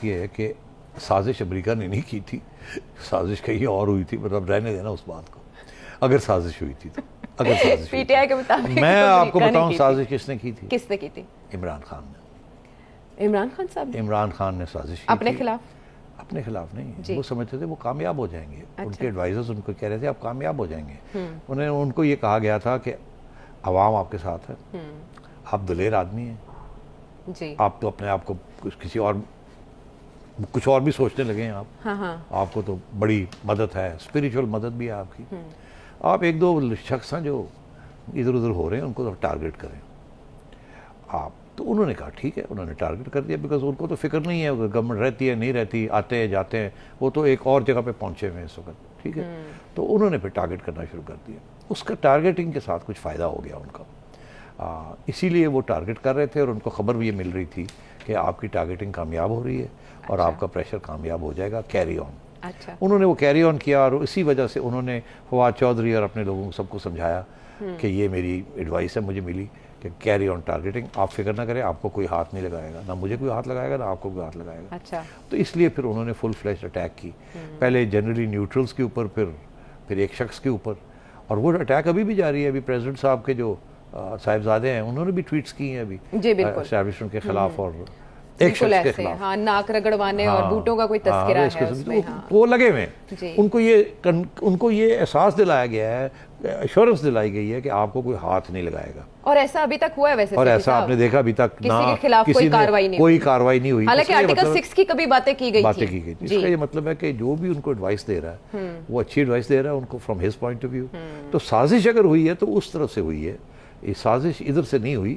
بات یہ ہے کہ سازش امریکہ نے نہیں کی تھی, سازش کہیں اور ہوئی تھی, مطلب رہنے دینا اس بات کو, اگر سازش ہوئی تھی تو. اگر سازش پی ٹی آئی کے مطابق میں آپ کو بتاؤں سازش کس نے کی تھی. کس نے کی تھی؟ عمران خان نے. عمران خان صاحب؟ عمران خان نے سازش کی اپنے خلاف؟ اپنے خلاف نہیں, وہ سمجھتے تھے وہ کامیاب ہو جائیں گے. ان کے ایڈوائزرز ان کو کہہ رہے تھے آپ کامیاب ہو جائیں گے. ان کو یہ کہا گیا تھا کہ عوام آپ کے ساتھ ہے, آپ دلیر آدمی ہیں جی, آپ تو اپنے آپ کو کسی اور کچھ اور بھی سوچنے لگے ہیں آپ, آپ کو تو بڑی مدد ہے, اسپریچول مدد بھی ہے آپ کی. آپ ایک دو شخص ہیں جو ادھر ادھر ہو رہے ہیں ان کو ٹارگٹ کریں آپ. تو انہوں نے کہا ٹھیک ہے, انہوں نے ٹارگٹ کر دیا, بیکاز ان کو تو فکر نہیں ہے گورنمنٹ رہتی ہے نہیں رہتی, آتے ہیں جاتے ہیں, وہ تو ایک اور جگہ پہ پہنچے ہوئے ہیں اس وقت, ٹھیک ہے. تو انہوں نے پھر ٹارگٹ کرنا شروع کر دیا. اس کا ٹارگیٹنگ کے ساتھ کچھ فائدہ ہو گیا ان کا, اسی لیے وہ ٹارگٹ کر رہے تھے, اور ان کو خبر بھی یہ مل رہی تھی کہ آپ کی ٹارگیٹنگ کامیاب ہو رہی ہے اور آپ کا پریشر کامیاب ہو جائے گا, کیری آن. انہوں نے وہ کیری آن کیا, اور اسی وجہ سے انہوں نے فواد چودھری اور اپنے لوگوں کو سب کو سمجھایا کہ یہ میری ایڈوائس ہے مجھے ملی کہ کیری آن ٹارگیٹنگ, آپ فکر نہ کریں, آپ کو کوئی ہاتھ نہیں لگائے گا, نہ مجھے کوئی ہاتھ لگائے گا نہ آپ کو کوئی ہاتھ لگائے گا. تو اس لیے پھر انہوں نے فل فلیش اٹیک کی, پہلے جنرلی نیوٹرلز کے اوپر, پھر ایک شخص کے اوپر, اور وہ اٹیک ابھی بھی جاری ہے. ابھی پریزیڈنٹ صاحب کے جو صاحبزادے ہیں انہوں نے بھی ٹویٹس کی ہیں ابھی اسٹیبلشمنٹ کے خلاف, اور ایک شخص کے خلاف ناک رگڑوانے اور بوٹوں کا کوئی تذکرہ ہے اس میں. وہ لگے ہوئے ہیں, ان کو یہ احساس دلایا گیا ہے, ایشورنس دلائی گئی ہے کہ آپ کو کوئی ہاتھ نہیں لگائے گا. اور ایسا ابھی تک ہوا ہے ویسے, اور ایسا آپ نے دیکھا ابھی تک کسی کے خلاف کوئی کارروائی نہیں ہوئی. حالانکہ آرٹیکل 6 کی کبھی باتیں کی گئی تھی. اس کا یہ مطلب ہے کہ جو بھی ان کو ایڈوائس دے رہا ہے وہ اچھی ایڈوائس دے رہا ہے ان کو from his point of view. تو سازش اگر ہوئی ہے تو اس طرف سے ہوئی ہے, یہ سازش ادھر سے نہیں ہوئی.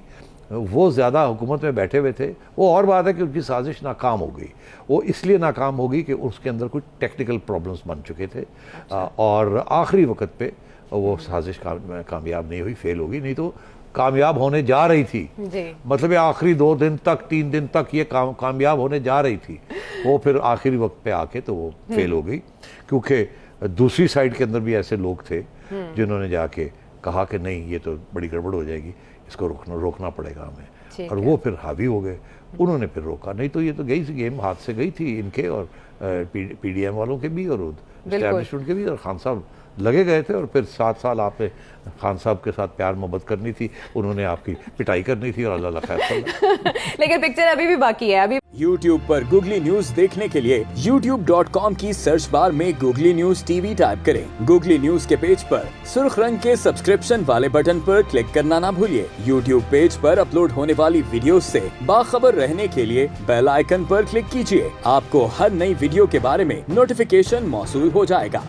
وہ زیادہ حکومت میں بیٹھے ہوئے تھے, وہ اور بات ہے کہ ان کی سازش ناکام ہو گئی. وہ اس لیے ناکام ہو گئی کہ اس کے اندر کچھ ٹیکنیکل پرابلمس بن چکے تھے, اور آخری وقت پہ وہ سازش کامیاب نہیں ہوئی, فیل ہو گئی. نہیں تو کامیاب ہونے جا رہی تھی, مطلب آخری 2 دن تک 3 دن تک یہ کامیاب ہونے جا رہی تھی. وہ پھر آخری وقت پہ آ کے تو وہ فیل ہو گئی, کیونکہ دوسری سائڈ کے اندر بھی ایسے لوگ تھے جنہوں نے جا کے کہا کہ نہیں یہ تو بڑی گڑبڑ ہو جائے گی, اس کو روکنا پڑے گا ہمیں, اور وہ پھر حاوی ہو گئے. انہوں نے پھر روکا, نہیں تو یہ تو گئی سی گیم, ہاتھ سے گئی تھی ان کے اور پی ڈی ایم والوں کے بھی اور اسٹیبلشمنٹ کے بھی. اور خان صاحب لگے گئے تھے, اور پھر 7 سال آپ نے خان صاحب کے ساتھ پیار محبت کرنی تھی, انہوں نے آپ کی پٹائی کرنی تھی, اور اللہ خیر کر. لیکن پکچر ابھی بھی باقی ہے. ابھی YouTube پر گوگلی نیوز دیکھنے کے لیے youtube.com کی سرچ بار میں googly news T V type کریں. گوگلی نیوز کے پیج پر سرخ رنگ کے سبسکرپشن والے بٹن پر کلک کرنا نہ بھولیے. YouTube پیج پر اپلوڈ ہونے والی ویڈیوز سے باخبر رہنے کے لیے بیل آئیکن پر کلک کیجیے. آپ کو ہر نئی ویڈیو کے بارے میں نوٹیفیکیشن موصول ہو جائے گا.